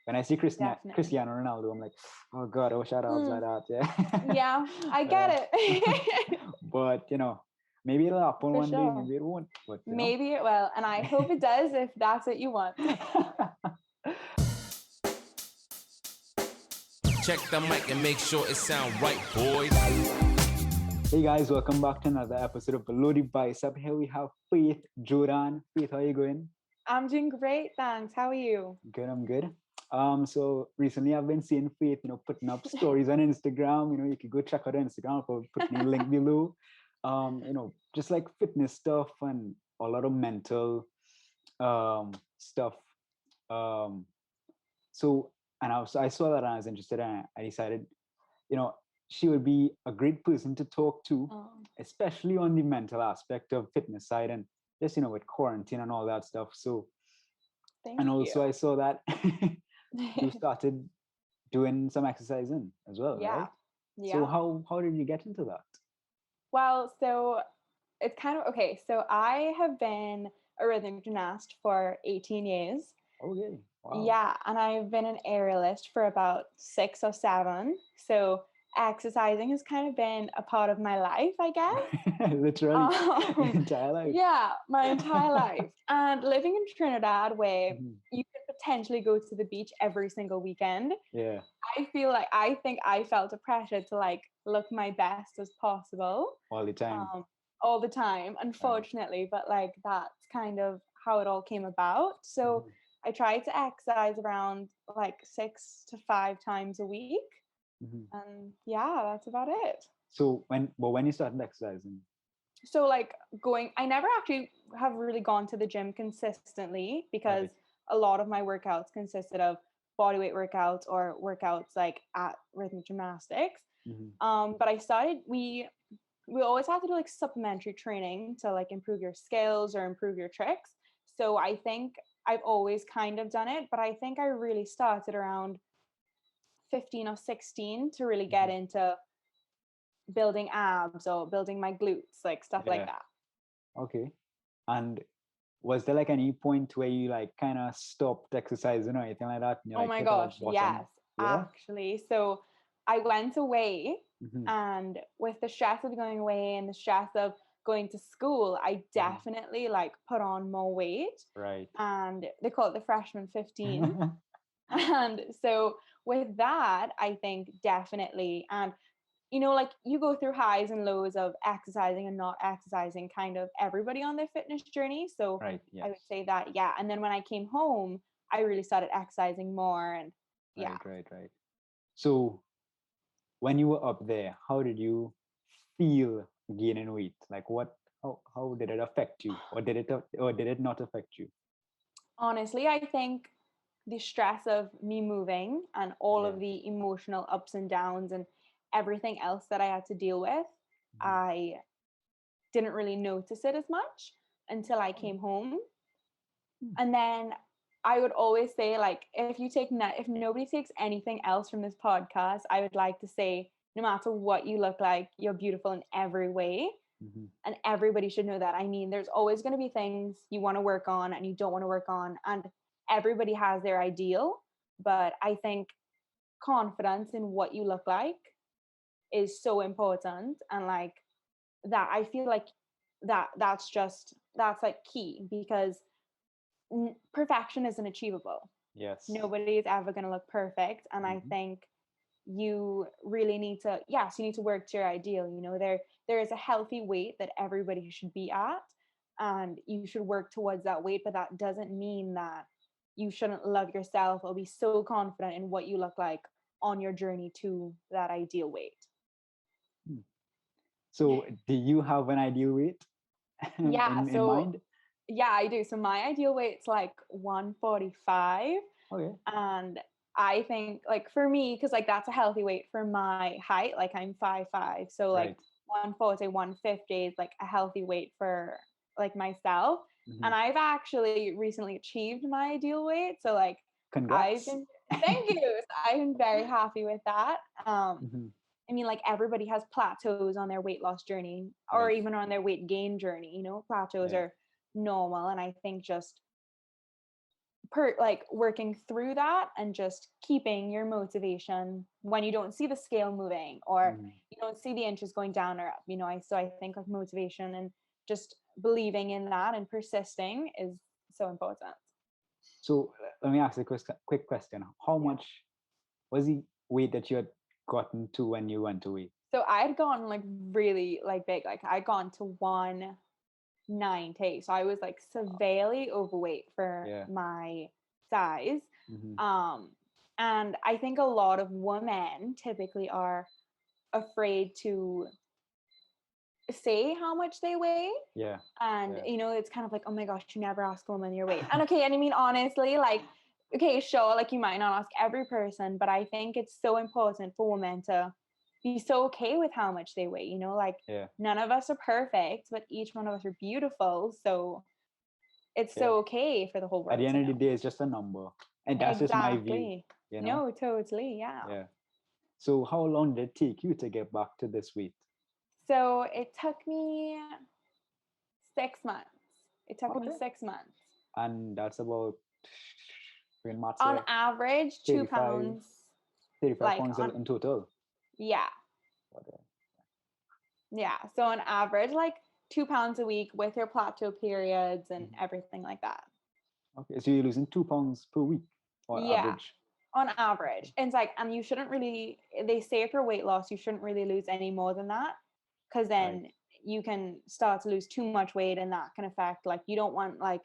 when I see Definitely. Cristiano Ronaldo, I'm like, oh God, I wish I had abs like that. Yeah. Yeah, I get it. But maybe it'll happen For one day, sure. maybe it won't. But Maybe it will, and I hope it does if that's what you want. Check the mic and make sure it sound right, boys. Hey guys, welcome back to another episode of Below the Bicep. Here we have Faith Jodhan. Faith, how are you going? I'm doing great, thanks. How are you? Good, I'm good. So recently I've been seeing Faith, putting up stories on Instagram. You could go check out her Instagram. I'll put the link below. Just like fitness stuff and a lot of mental stuff. I saw that and I was interested, and I decided, she would be a great person to talk to, especially on the mental aspect of fitness side and just, with quarantine and all that stuff. So, Thank and also you. I saw that you started doing some exercising as well, right? Yeah. So how did you get into that? Well, so it's kind of okay. So I have been a rhythmic gymnast for 18 years. Okay. Wow. Yeah, and I've been an aerialist for about 6 or 7. So exercising has kind of been a part of my life, I guess. Literally, entire life. Yeah, my entire life. And living in Trinidad, where you could potentially go to the beach every single weekend. Yeah. I think I felt a pressure to look my best as possible. All the time. All the time, unfortunately, but that's kind of how it all came about. So I tried to exercise around 6 to 5 times a week. And yeah, that's about it. So when you started exercising? So I never actually have really gone to the gym consistently because a lot of my workouts consisted of bodyweight workouts or workouts at rhythmic gymnastics. But we always have to do supplementary training to improve your skills or improve your tricks. So I think I've always kind of done it, but I think I really started around 15 or 16 to really get into building abs or building my glutes, stuff like that. Okay. And was there any point where you kind of stopped exercising or anything like that? Oh my gosh, yes, actually. So I went away, and with the stress of going away and the stress of going to school, I definitely put on more weight. Right. And they call it the freshman 15. And so with that, I think definitely, and you go through highs and lows of exercising and not exercising, kind of everybody on their fitness journey. So I would say that, yeah. And then when I came home, I really started exercising more, and yeah. Right. So when you were up there, how did you feel gaining weight? How did it affect you? Or did it not affect you? Honestly, I think the stress of me moving and all of the emotional ups and downs and everything else that I had to deal with, I didn't really notice it as much until I came home. And then I would always say, if nobody takes anything else from this podcast, I would like to say, no matter what you look like, you're beautiful in every way. And everybody should know that. I mean, there's always going to be things you want to work on and you don't want to work on. And everybody has their ideal. But I think confidence in what you look like is so important. And that, I feel that's key, because perfection isn't achievable. Yes. Nobody is ever going to look perfect. And I think you really need to, you need to work to your ideal. There is a healthy weight that everybody should be at, and you should work towards that weight. But that doesn't mean that you shouldn't love yourself or be so confident in what you look like on your journey to that ideal weight. So do you have an ideal weight in mind? Yeah, I do. So my ideal weight's 145. Okay. And I think for me, because that's a healthy weight for my height, I'm 5'5". So 140, 150 is a healthy weight for myself. And I've actually recently achieved my ideal weight. So congrats. Thank you. So I've been very happy with that. I mean, everybody has plateaus on their weight loss journey, or even on their weight gain journey. Plateaus are normal. And I think just working through that and just keeping your motivation when you don't see the scale moving or you don't see the inches going down or up, I think like motivation and just believing in that and persisting is so important. So let me ask a quick question. How much was the weight that you had gotten to when you went away? So I had gone like really like big, like I gone to 190. So I was like severely overweight for my size. And I think a lot of women typically are afraid to say how much they weigh. And it's kind of like, oh my gosh, you never ask a woman your weight. And okay, and I mean honestly, like, okay, sure, like you might not ask every person, but I think it's so important for women to be so okay with how much they weigh, like none of us are perfect, but each one of us are beautiful. So it's so okay for the whole world. At the end of the day, it's just a number. And that's just my view. No, totally. Yeah. So how long did it take you to get back to this weight? So it took me 6 months. It took me 6 months. And that's about, on average, 2 pounds. 35 pounds in total. Yeah. Yeah. So on average, like 2 pounds a week with your plateau periods and everything like that. Okay. So you're losing 2 pounds per week on average. On average. And it's like, and you shouldn't really, they say for weight loss, you shouldn't really lose any more than that. Because then you can start to lose too much weight and that can affect, like, you don't want, like,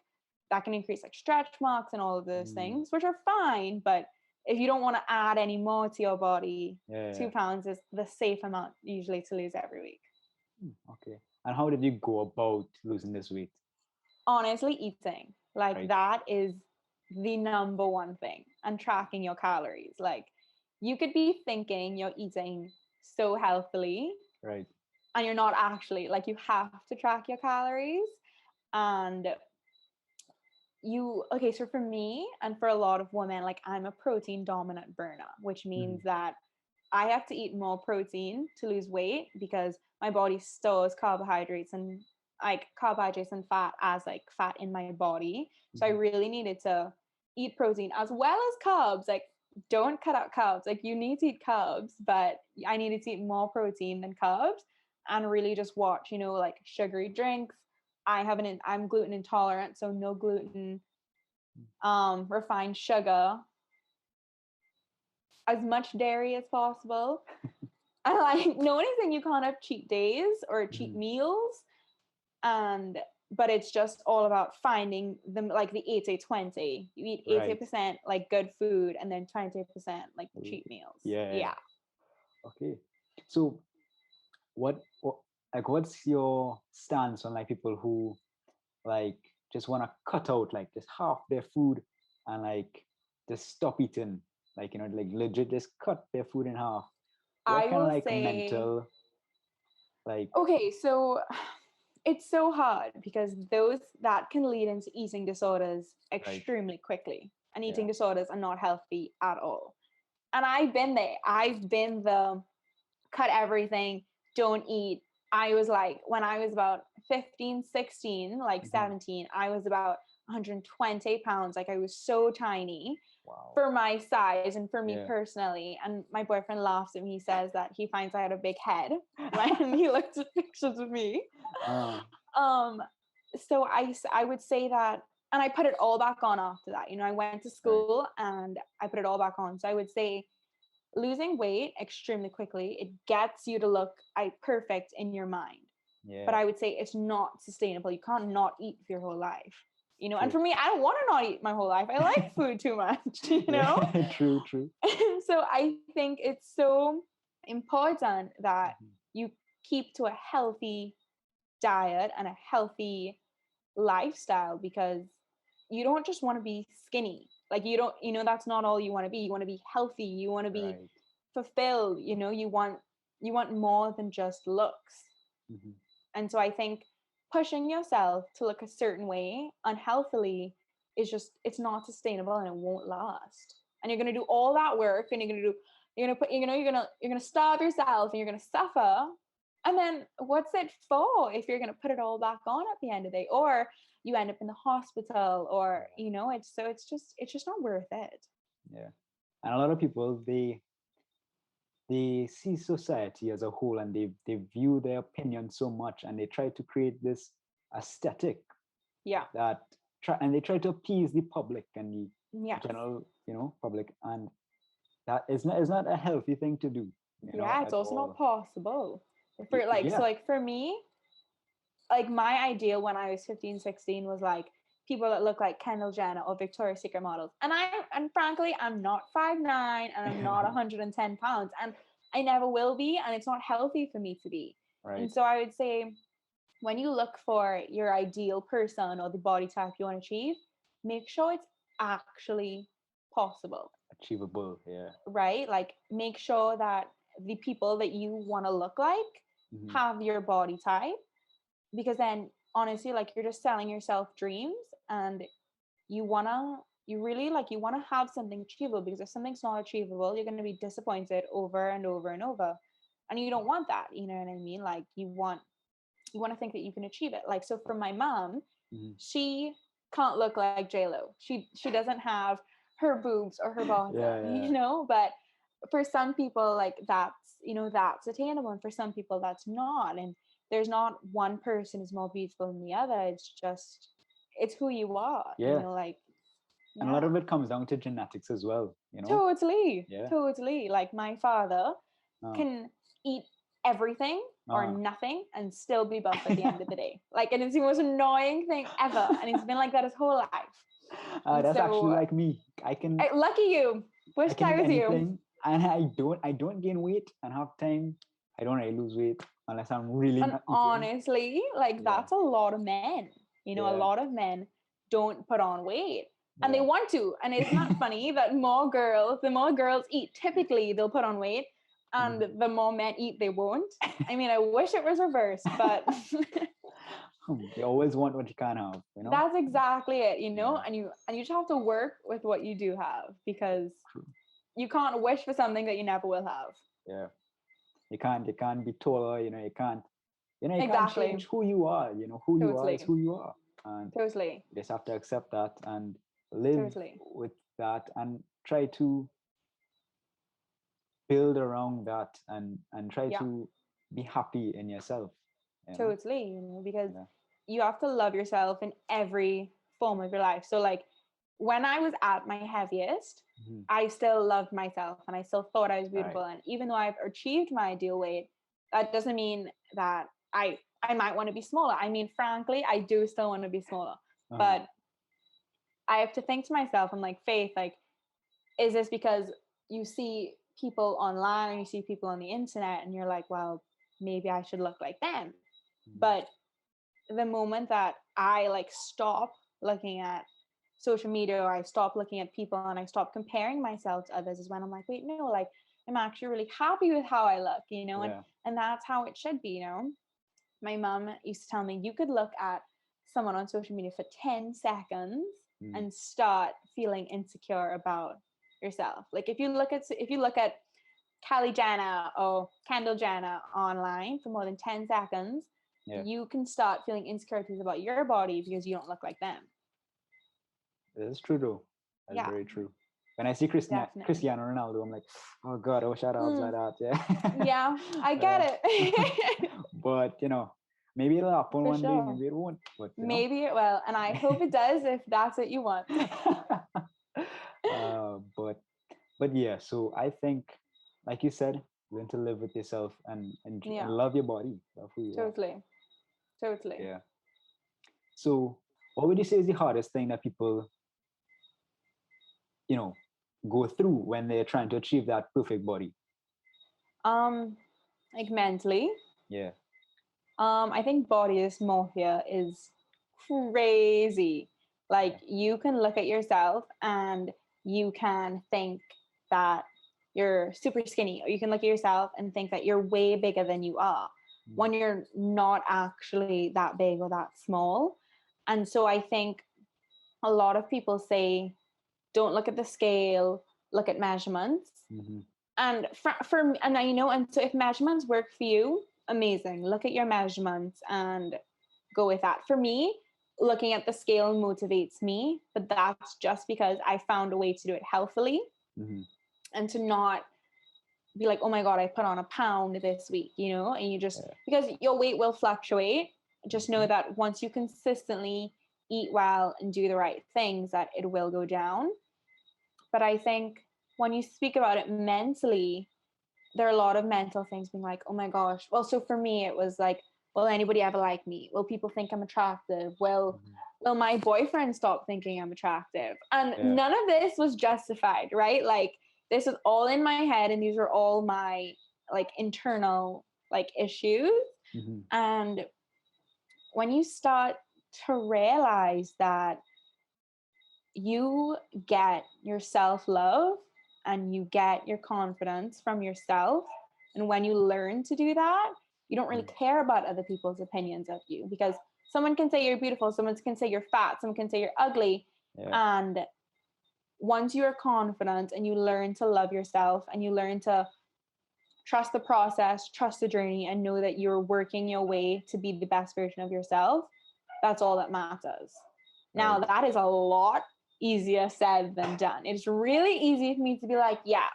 that can increase like stretch marks and all of those things, which are fine. But if you don't want to add any more to your body, 2 pounds is the safe amount usually to lose every week. Okay. And how did you go about losing this weight? Honestly, eating. Like that is the number one thing. And tracking your calories. Like you could be thinking you're eating so healthily. Right. And you're not actually, like you have to track your calories. And so for me and for a lot of women, like I'm a protein dominant burner, which means that I have to eat more protein to lose weight because my body stores carbohydrates and fat as like fat in my body. So I really needed to eat protein as well as carbs. Like don't cut out carbs. Like you need to eat carbs, but I needed to eat more protein than carbs and really just watch, like sugary drinks. I'm gluten intolerant, so no gluten, refined sugar, as much dairy as possible. And like no one is saying you can't have cheat days or cheat meals, but it's just all about finding them, like the 80-20. You eat 80% like good food and then 20% like cheat meals. Yeah. Okay. So what's your stance on like people who like just want to cut out like just half their food and like just stop eating, like like legit just cut their food in half? What kind of like mental like okay, so it's so hard because that can lead into eating disorders extremely quickly, and eating disorders are not healthy at all. And I've been there. I've been the cut everything, don't eat. I was like, when I was about 15, 16, like 17, I was about 120 pounds. Like I was so tiny for my size and for me personally. And my boyfriend laughs at me. He says that he finds I had a big head when he looks at pictures of me. So I would say that, and I put it all back on after that. I went to school and I put it all back on. So I would say losing weight extremely quickly, it gets you to look perfect in your mind. But I would say it's not sustainable. You can't not eat for your whole life. And for me, I don't want to not eat my whole life. I like food too much, True. So I think it's so important that you keep to a healthy diet and a healthy lifestyle, because you don't just want to be skinny. Like you don't, that's not all you want to be. You want to be healthy. You want to be fulfilled. You want more than just looks. And so I think pushing yourself to look a certain way unhealthily is it's not sustainable and it won't last. And you're going to do all that work and you're going to starve yourself and you're going to suffer And then what's it for if you're going to put it all back on at the end of the day, or you end up in the hospital, or it's just not worth it. Yeah. And a lot of people, they see society as a whole, and they view their opinion so much, and they try to create this aesthetic Yeah. and they try to appease the public and the Yeah. general, public, and that is not a healthy thing to do. It's also not possible. For Yeah. so like for me, like my ideal when I was 15, 16 was like people that look like Kendall Jenner or Victoria's Secret models. And frankly, I'm not 5'9" and I'm not 110 pounds, and I never will be, and it's not healthy for me to be. Right. And so I would say when you look for your ideal person or the body type you want to achieve, make sure it's actually possible. Achievable, yeah. Right? Like make sure that the people that you want to look like have your body type, because then honestly, like you're just selling yourself dreams, and you want to have something achievable, because if something's not achievable, you're going to be disappointed over and over and over, and you don't want that. You know what I mean? Like you want to think that you can achieve it. Like, so for my mom, she can't look like J-Lo. She doesn't have her boobs or her bottom, but for some people, like that's attainable, and for some people that's not. And there's not one person is more beautiful than the other. It's who you are. Yeah. And a lot of it comes down to genetics as well. Totally. Yeah. Totally. Like my father can eat everything or nothing and still be buff at the end of the day. Like, and it's the most annoying thing ever. And he's been like that his whole life. That's actually like me. Lucky you. Wish I was you. And I don't gain weight, and half time I don't really lose weight unless I'm really and not honestly, like that's a lot of men. A lot of men don't put on weight. And they want to. And isn't that funny that the more girls eat, typically they'll put on weight, and the more men eat, they won't. I mean, I wish it was reversed, but you always want what you can't have, That's exactly it, and you just have to work with what you do have, because you can't wish for something that you never will have. Yeah. You can't be taller, you can't exactly. can't change who you are, who you are is who you are. And totally. you just have to accept that and live with that, and try to build around that, and try to be happy in yourself. Totally, because you have to love yourself in every form of your life. So like when I was at my heaviest, I still loved myself, and I still thought I was beautiful. Right. And even though I've achieved my ideal weight, that doesn't mean that I might want to be smaller. I mean, frankly, I do still want to be smaller, but I have to think to myself, I'm like, Faith, like, is this because you see people online, you see people on the internet, and you're like, well, maybe I should look like them. But the moment that I like stop looking at social media, or I stop looking at people, and I stop comparing myself to others, is when I'm like, wait, no, like I'm actually really happy with how I look, and that's how it should be. My mom used to tell me, you could look at someone on social media for 10 seconds and start feeling insecure about yourself. Like if you look at Kylie Jenner or Kendall Jenner online for more than 10 seconds, you can start feeling insecurities about your body because you don't look like them. That's true though. That's very true. When I see Cristiano Ronaldo, I'm like, oh God, I wish I had abs like that. Yeah, I get it. But maybe it'll happen one day, maybe it won't. But maybe it will, and I hope it does if that's what you want. But yeah, so I think, like you said, learn to live with yourself and love your body, love who you are. Totally. Yeah. So what would you say is the hardest thing that people go through when they're trying to achieve that perfect body? Like mentally. Yeah. I think body dysmorphia is crazy. Like you can look at yourself and you can think that you're super skinny, or you can look at yourself and think that you're way bigger than you are when you're not actually that big or that small. And so I think a lot of people say, don't look at the scale, look at measurements. And and so if measurements work for you, amazing. Look at your measurements and go with that. For me, looking at the scale motivates me, but that's just because I found a way to do it healthily and to not be like, oh my God, I put on a pound this week, you know, and you just, because your weight will fluctuate, just know that once you consistently eat well and do the right things, that it will go down. But I think when you speak about it mentally, there are a lot of mental things being like, oh my gosh. Well, so for me, it was like, will anybody ever like me? Will people think I'm attractive? Will my boyfriend stop thinking I'm attractive? And none of this was justified, right? Like, this was all in my head, and these were all my like internal like issues. And when you start to realize that you get your self-love and you get your confidence from yourself, and when you learn to do that, you don't really care about other people's opinions of you, because someone can say you're beautiful, someone can say you're fat, someone can say you're ugly. And once you're confident and you learn to love yourself and you learn to trust the process, trust the journey, and know that you're working your way to be the best version of yourself, that's all that matters. Now, that is a lot easier said than done. It's really easy for me to be like, yeah,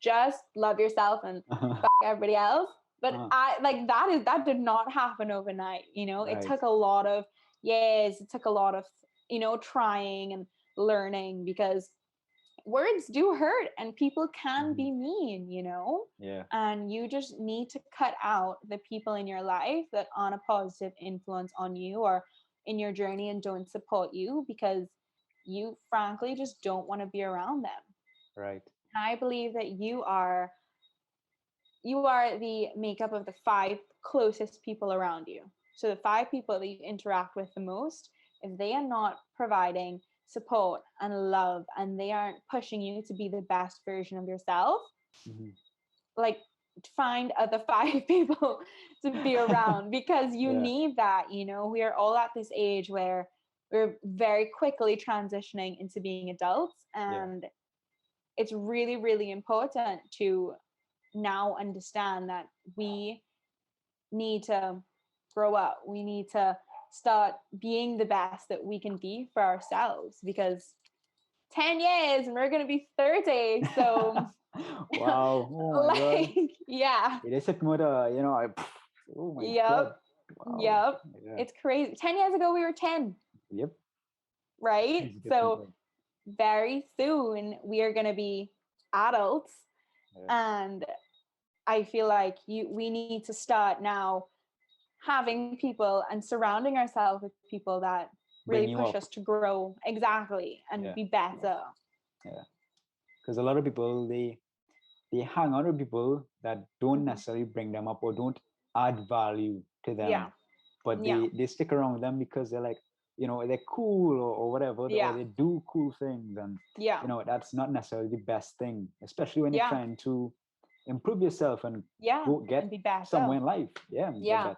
just love yourself and fuck everybody else. But I like that did not happen overnight. You know, it took a lot of years. It took a lot of, you know, trying and learning, because words do hurt and people can be mean, you know? And you just need to cut out the people in your life that aren't a positive influence on you or in your journey and don't support you, because you frankly just don't want to be around them. I believe that you are the makeup of the 5 closest people around you. So the 5 people that you interact with the most, if they are not providing support and love and they aren't pushing you to be the best version of yourself, like, find other 5 people to be around, because you need that. You know, we are all at this age where we're very quickly transitioning into being adults, and it's really, really important to now understand that we need to grow up. We need to start being the best that we can be for ourselves, because 10 years and we're going to be 30. So wow. Oh my God. Yeah. It is a motor, you know, oh my God. Wow. It's crazy. 10 years ago, we were 10. Right? So very soon we are going to be adults. And I feel like we need to start now having people and surrounding ourselves with people that really push us to grow. Exactly. And be better. Because a lot of people, they hang out with people that don't necessarily bring them up or don't add value to them. But they stick around with them because they're like, you know, they're cool or whatever, or they do cool things. And, you know, that's not necessarily the best thing, especially when you're trying to improve yourself and go get and be better somewhere in life. Get better.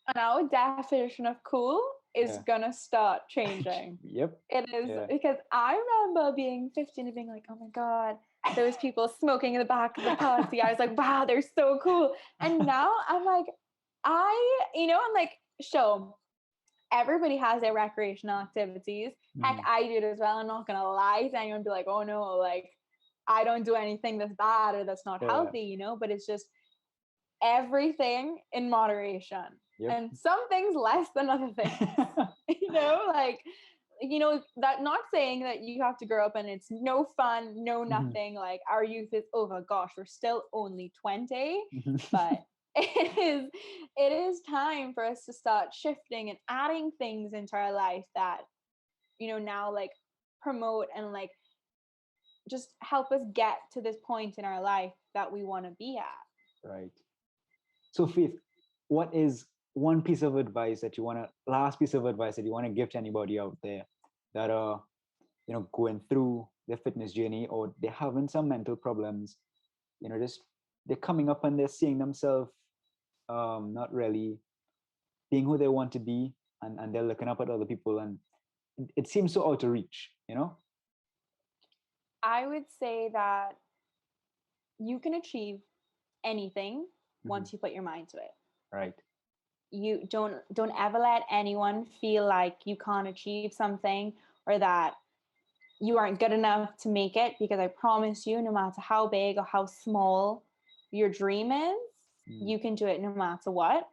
And our definition of cool is gonna start changing. It is, because I remember being 15 and being like, oh my God, those people smoking in the back of the party. I was like, wow, they're so cool. And now I'm like, I'm like, sure, everybody has their recreational activities. Heck, I do it as well. I'm not gonna lie to anyone and be like, oh no, like, I don't do anything that's bad or that's not healthy, you know, but it's just everything in moderation. And some things less than other things. You know, like, you know, that, not saying that you have to grow up and it's no fun, no nothing. Like, our youth is over. Gosh, we're still only 20, but it is time for us to start shifting and adding things into our life that, you know, now like promote and like just help us get to this point in our life that we want to be at. Right. So Faith, what is one piece of advice that you want to, last piece of advice that you want to give to anybody out there that are, you know, going through their fitness journey, or they're having some mental problems, you know, just they're coming up and they're seeing themselves not really being who they want to be, and they're looking up at other people and it seems so out of reach, you know? I would say that you can achieve anything once you put your mind to it. Right. You don't ever let anyone feel like you can't achieve something or that you aren't good enough to make it, because I promise you, no matter how big or how small your dream is, you can do it no matter what.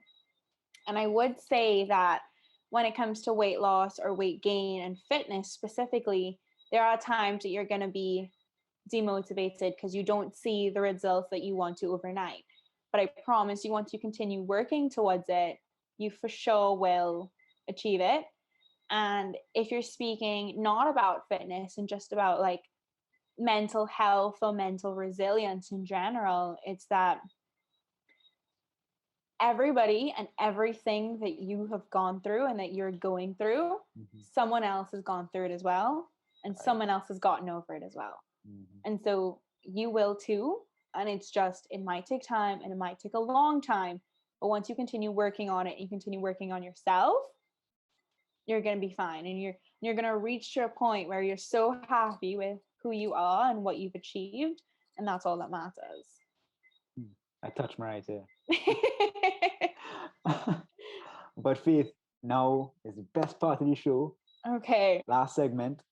And I would say that when it comes to weight loss or weight gain and fitness specifically, there are times that you're going to be demotivated because you don't see the results that you want to overnight. But I promise you, once you continue working towards it, you for sure will achieve it. And if you're speaking not about fitness and just about like mental health or mental resilience in general, it's that everybody and everything that you have gone through and that you're going through, someone else has gone through it as well, and someone else has gotten over it as well. And so you will too. And it's just, it might take time and it might take a long time, but once you continue working on it, you continue working on yourself, you're going to be fine. And you're going to reach to a point where you're so happy with who you are and what you've achieved, and that's all that matters. I touched my right here. But Faith, now is the best part of the show. Okay. Last segment,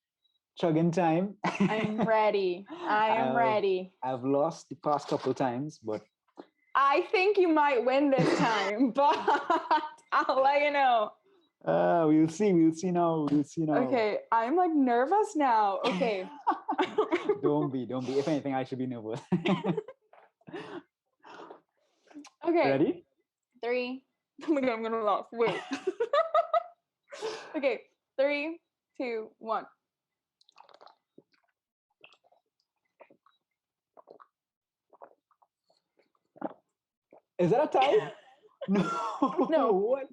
chugging time. I'm ready. I am ready. I've lost the past couple times, but I think you might win this time, but I'll let you know. We'll see now. Okay, I'm like nervous now. Okay. Don't be. If anything, I should be nervous. Okay. Ready? 3. Oh my God, I'm gonna laugh. Wait. Okay, 3, 2, 1. Is that a tie? No. No. What?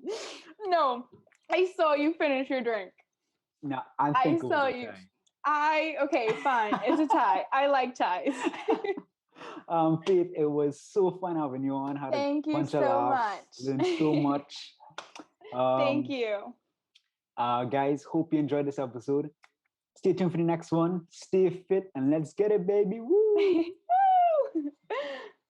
No. I saw you finish your drink. No, I think I saw it was a you. tie. Okay, fine. It's a tie. I like ties. Faith, it was so fun having you on. Had Thank a you bunch so of laughs, much. learned so much. Thank you. Guys, hope you enjoyed this episode. Stay tuned for the next one. Stay fit and let's get it, baby. Woo! Woo!